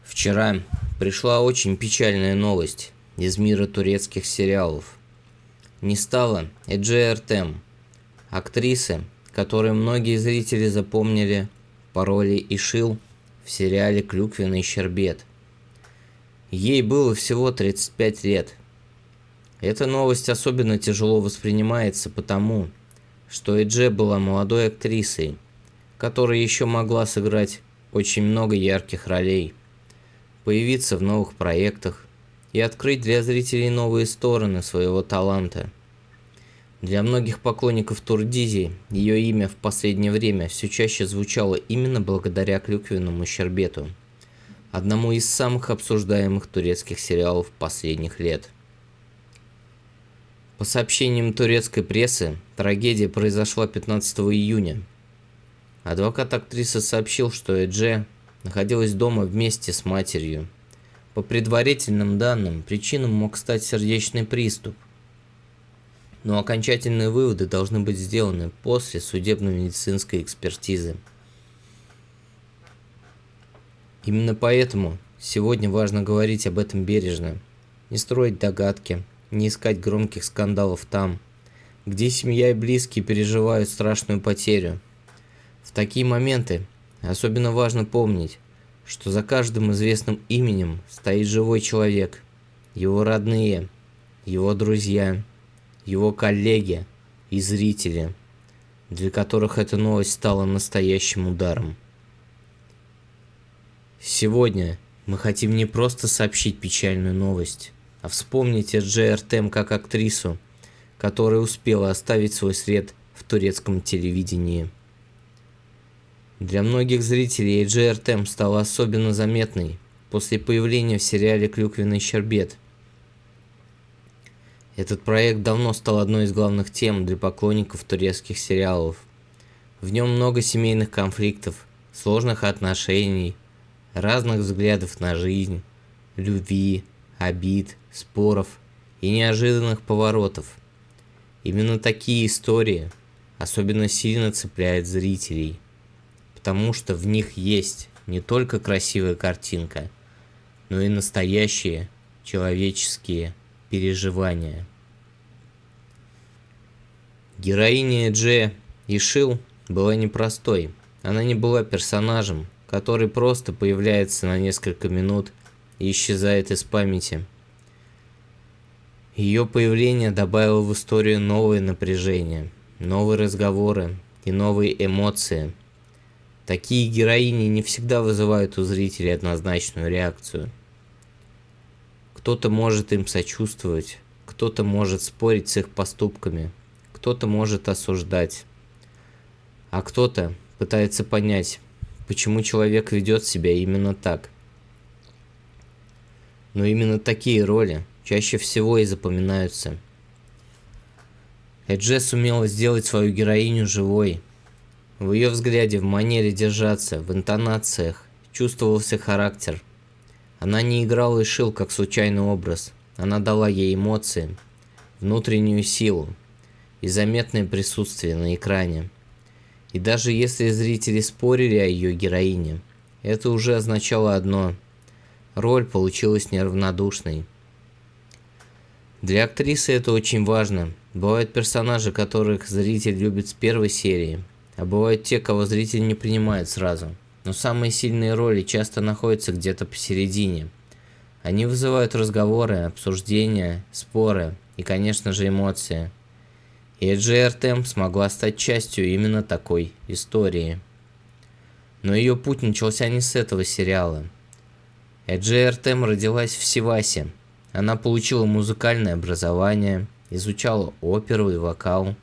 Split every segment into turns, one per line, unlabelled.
Вчера пришла очень печальная новость из мира турецких сериалов. Не стало Эдже Эртем, актрисы, которую многие зрители запомнили по роли Ишил в сериале «Клюквенный щербет». Ей было всего 35 лет. Эта новость особенно тяжело воспринимается потому, что Эдже была молодой актрисой, которая еще могла сыграть очень много ярких ролей, появиться в новых проектах и открыть для зрителей новые стороны своего таланта. Для многих поклонников Турдизи ее имя в последнее время все чаще звучало именно благодаря «Клюквенному щербету», одному из самых обсуждаемых турецких сериалов последних лет. По сообщениям турецкой прессы, трагедия произошла 15 июня. Адвокат актрисы сообщил, что Эдже находилась дома вместе с матерью. По предварительным данным, причиной мог стать сердечный приступ, но окончательные выводы должны быть сделаны после судебно-медицинской экспертизы. Именно поэтому сегодня важно говорить об этом бережно, не строить догадки, не искать громких скандалов там, где семья и близкие переживают страшную потерю. В такие моменты особенно важно помнить, что за каждым известным именем стоит живой человек, его родные, его друзья, его коллеги и зрители, для которых эта новость стала настоящим ударом. Сегодня мы хотим не просто сообщить печальную новость, а вспомнить Эдже Эртем как актрису, которая успела оставить свой след в турецком телевидении. Для многих зрителей Эдже Эртем стала особенно заметной после появления в сериале «Клюквенный щербет». Этот проект давно стал одной из главных тем для поклонников турецких сериалов. В нем много семейных конфликтов, сложных отношений, разных взглядов на жизнь, любви, обид, споров и неожиданных поворотов. Именно такие истории особенно сильно цепляют зрителей, потому что в них есть не только красивая картинка, но и настоящие человеческие переживания. Героиня Эдже Ишил была непростой. Она не была персонажем, который просто появляется на несколько минут и исчезает из памяти. Ее появление добавило в историю новые напряжения, новые разговоры и новые эмоции. Такие героини не всегда вызывают у зрителей однозначную реакцию. Кто-то может им сочувствовать, кто-то может спорить с их поступками, кто-то может осуждать, а кто-то пытается понять, почему человек ведет себя именно так. Но именно такие роли чаще всего и запоминаются. Эдже сумела сделать свою героиню живой. В ее взгляде, в манере держаться, в интонациях чувствовался характер. Она не играла Ишил как случайный образ. Она дала ей эмоции, внутреннюю силу и заметное присутствие на экране. И даже если зрители спорили о ее героине, это уже означало одно – роль получилась неравнодушной. Для актрисы это очень важно. Бывают персонажи, которых зритель любит с первой серии, а бывают те, кого зритель не принимает сразу. Но самые сильные роли часто находятся где-то посередине. Они вызывают разговоры, обсуждения, споры и, конечно же, эмоции. И Эдже Эртем смогла стать частью именно такой истории. Но ее путь начался не с этого сериала. Эдже Эртем родилась в Сивасе. Она получила музыкальное образование, изучала оперу и вокал,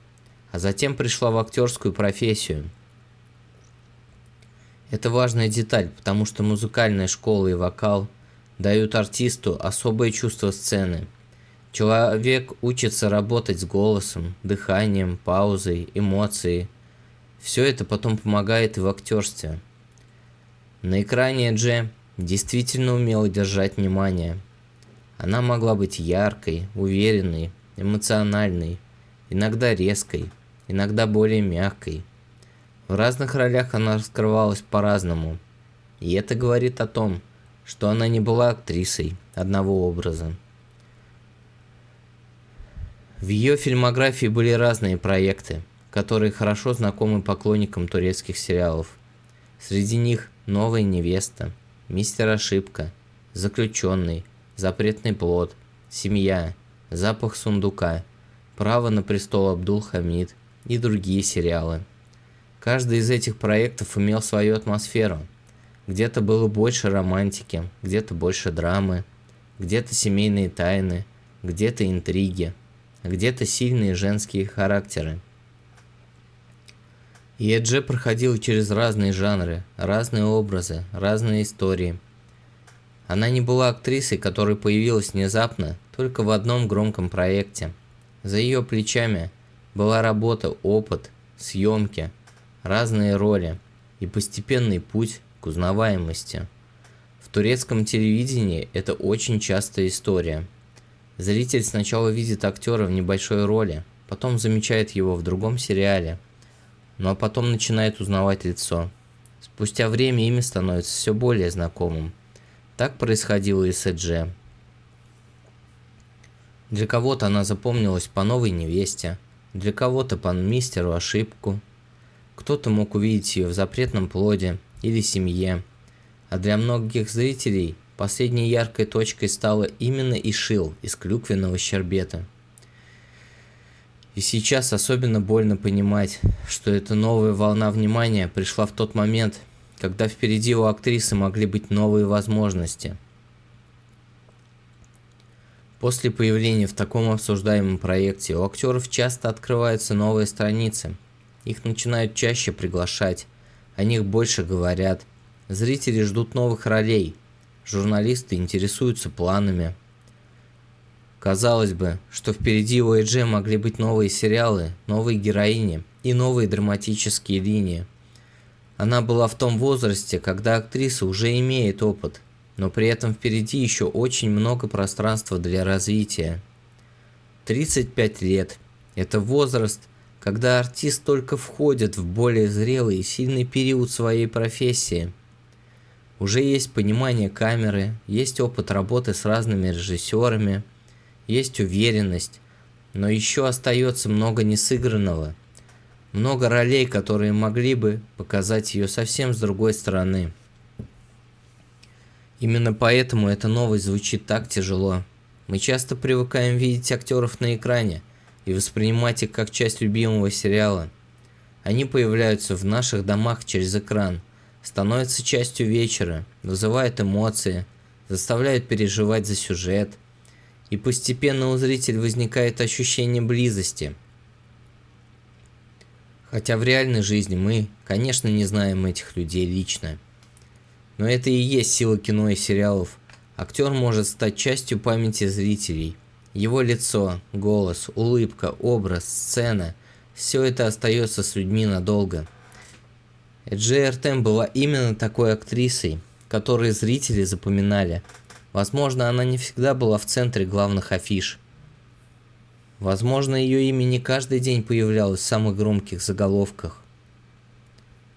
а затем пришла в актерскую профессию. Это важная деталь, потому что музыкальная школа и вокал дают артисту особое чувство сцены. Человек учится работать с голосом, дыханием, паузой, эмоцией. Все это потом помогает и в актерстве. На экране Эдже действительно умела держать внимание. Она могла быть яркой, уверенной, эмоциональной, иногда резкой, иногда более мягкой. В разных ролях она раскрывалась по-разному. И это говорит о том, что она не была актрисой одного образа. В ее фильмографии были разные проекты, которые хорошо знакомы поклонникам турецких сериалов. Среди них «Новая невеста», «Мистер Ошибка», «Заключенный», «Запретный плод», «Семья», «Запах сундука», «Право на престол Абдул-Хамид» и другие сериалы. Каждый из этих проектов имел свою атмосферу. Где-то было больше романтики, где-то больше драмы, где-то семейные тайны, где-то интриги, где-то сильные женские характеры. И Эдже проходила через разные жанры, разные образы, разные истории. Она не была актрисой, которая появилась внезапно только в одном громком проекте. За ее плечами была работа, опыт, съемки, разные роли и постепенный путь к узнаваемости. В турецком телевидении это очень частая история. Зритель сначала видит актера в небольшой роли, потом замечает его в другом сериале, но потом начинает узнавать лицо. Спустя время имя становится все более знакомым. Так происходило и с Эдже. Для кого-то она запомнилась по «Новой невесте», для кого-то по «Мистеру Ошибку», кто-то мог увидеть ее в «Запретном плоде» или «Семье», а для многих зрителей последней яркой точкой стала именно Ишил из «Клюквенного щербета». И сейчас особенно больно понимать, что эта новая волна внимания пришла в тот момент, когда впереди у актрисы могли быть новые возможности. После появления в таком обсуждаемом проекте у актеров часто открываются новые страницы. Их начинают чаще приглашать, о них больше говорят. Зрители ждут новых ролей, журналисты интересуются планами. Казалось бы, что впереди у Эдже могли быть новые сериалы, новые героини и новые драматические линии. Она была в том возрасте, когда актриса уже имеет опыт, но при этом впереди еще очень много пространства для развития. 35 лет – это возраст, когда артист только входит в более зрелый и сильный период своей профессии. Уже есть понимание камеры, есть опыт работы с разными режиссерами, есть уверенность, но еще остается много несыгранного, много ролей, которые могли бы показать ее совсем с другой стороны. Именно поэтому эта новость звучит так тяжело. Мы часто привыкаем видеть актеров на экране и воспринимать их как часть любимого сериала. Они появляются в наших домах через экран, становятся частью вечера, вызывают эмоции, заставляют переживать за сюжет, и постепенно у зрителя возникает ощущение близости. Хотя в реальной жизни мы, конечно, не знаем этих людей лично. Но это и есть сила кино и сериалов. Актер может стать частью памяти зрителей. Его лицо, голос, улыбка, образ, сцена – все это остается с людьми надолго. Эдже Эртем была именно такой актрисой, которую зрители запоминали. Возможно, она не всегда была в центре главных афиш. Возможно, ее имя не каждый день появлялось в самых громких заголовках.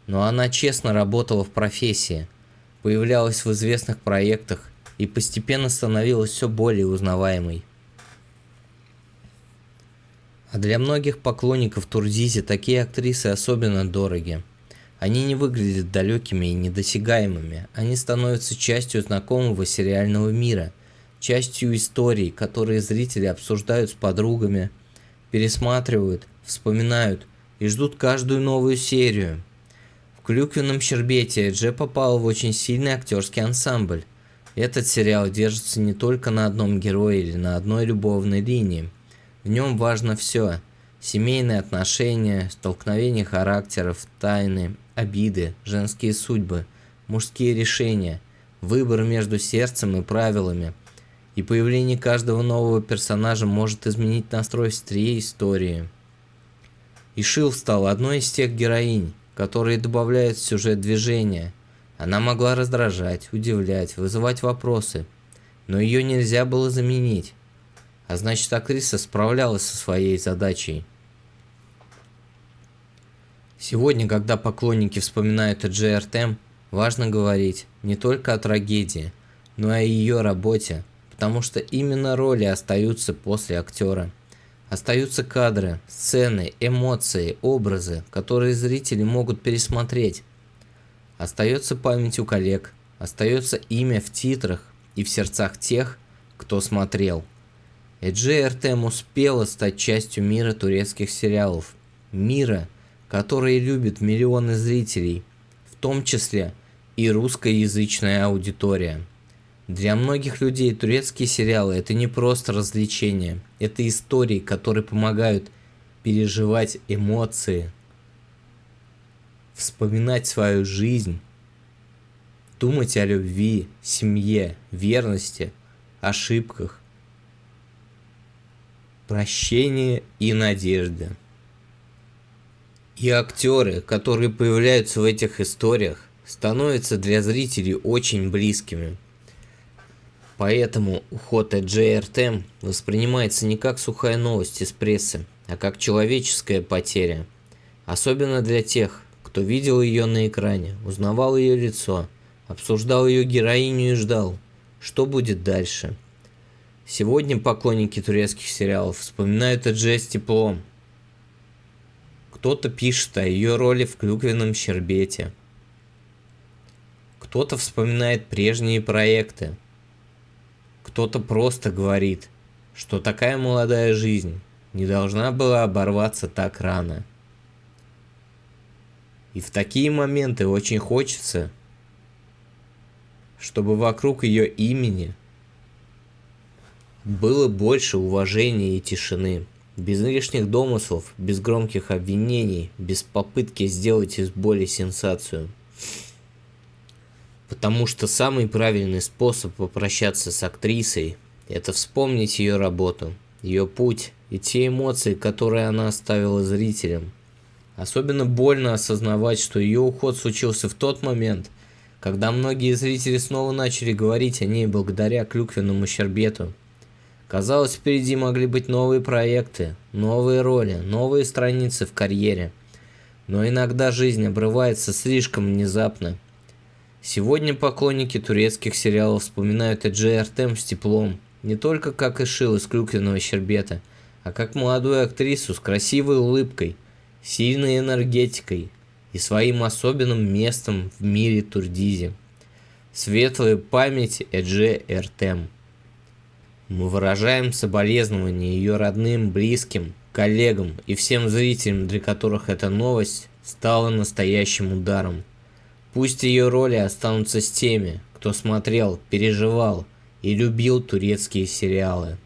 Но она честно работала в профессии, появлялась в известных проектах и постепенно становилась все более узнаваемой. А для многих поклонников Турдизи такие актрисы особенно дороги. Они не выглядят далекими и недосягаемыми, они становятся частью знакомого сериального мира, частью историй, которые зрители обсуждают с подругами, пересматривают, вспоминают и ждут каждую новую серию. В «Клюквенном щербете» Эдже попал в очень сильный актерский ансамбль. Этот сериал держится не только на одном герое или на одной любовной линии. В нем важно все – семейные отношения, столкновения характеров, тайны, обиды, женские судьбы, мужские решения, выбор между сердцем и правилами. И появление каждого нового персонажа может изменить настрой всей истории. Ишил стала одной из тех героинь, которые добавляют в сюжет движения. Она могла раздражать, удивлять, вызывать вопросы, но ее нельзя было заменить. А значит, актриса справлялась со своей задачей. Сегодня, когда поклонники вспоминают Эдже Эртем, важно говорить не только о трагедии, но и о ее работе, потому что именно роли остаются после актера. Остаются кадры, сцены, эмоции, образы, которые зрители могут пересмотреть. Остается память у коллег, остается имя в титрах и в сердцах тех, кто смотрел. Эджей Эртем успела стать частью мира турецких сериалов. Мира, который любят миллионы зрителей, в том числе и русскоязычная аудитория. Для многих людей турецкие сериалы – это не просто развлечение, это истории, которые помогают переживать эмоции, вспоминать свою жизнь, думать о любви, семье, верности, ошибках, прощении и надежде. И актеры, которые появляются в этих историях, становятся для зрителей очень близкими. Поэтому уход Эджей Эртем воспринимается не как сухая новость из прессы, а как человеческая потеря. Особенно для тех, кто видел ее на экране, узнавал ее лицо, обсуждал ее героиню и ждал, что будет дальше. Сегодня поклонники турецких сериалов вспоминают Эджей с теплом. Кто-то пишет о ее роли в «Клюквенном щербете». Кто-то вспоминает прежние проекты. Кто-то просто говорит, что такая молодая жизнь не должна была оборваться так рано. И в такие моменты очень хочется, чтобы вокруг ее имени было больше уважения и тишины, без лишних домыслов, без громких обвинений, без попытки сделать из боли сенсацию. Потому что самый правильный способ попрощаться с актрисой – это вспомнить ее работу, ее путь и те эмоции, которые она оставила зрителям. Особенно больно осознавать, что ее уход случился в тот момент, когда многие зрители снова начали говорить о ней благодаря «Клюквенному щербету». Казалось, впереди могли быть новые проекты, новые роли, новые страницы в карьере. Но иногда жизнь обрывается слишком внезапно. Сегодня поклонники турецких сериалов вспоминают Эджей Эртем с теплом, не только как Ишил из «Клюквенного щербета», а как молодую актрису с красивой улыбкой, сильной энергетикой и своим особенным местом в мире турдизи. Светлая память Эджей Эртем. Мы выражаем соболезнования ее родным, близким, коллегам и всем зрителям, для которых эта новость стала настоящим ударом. Пусть ее роли останутся с теми, кто смотрел, переживал и любил турецкие сериалы.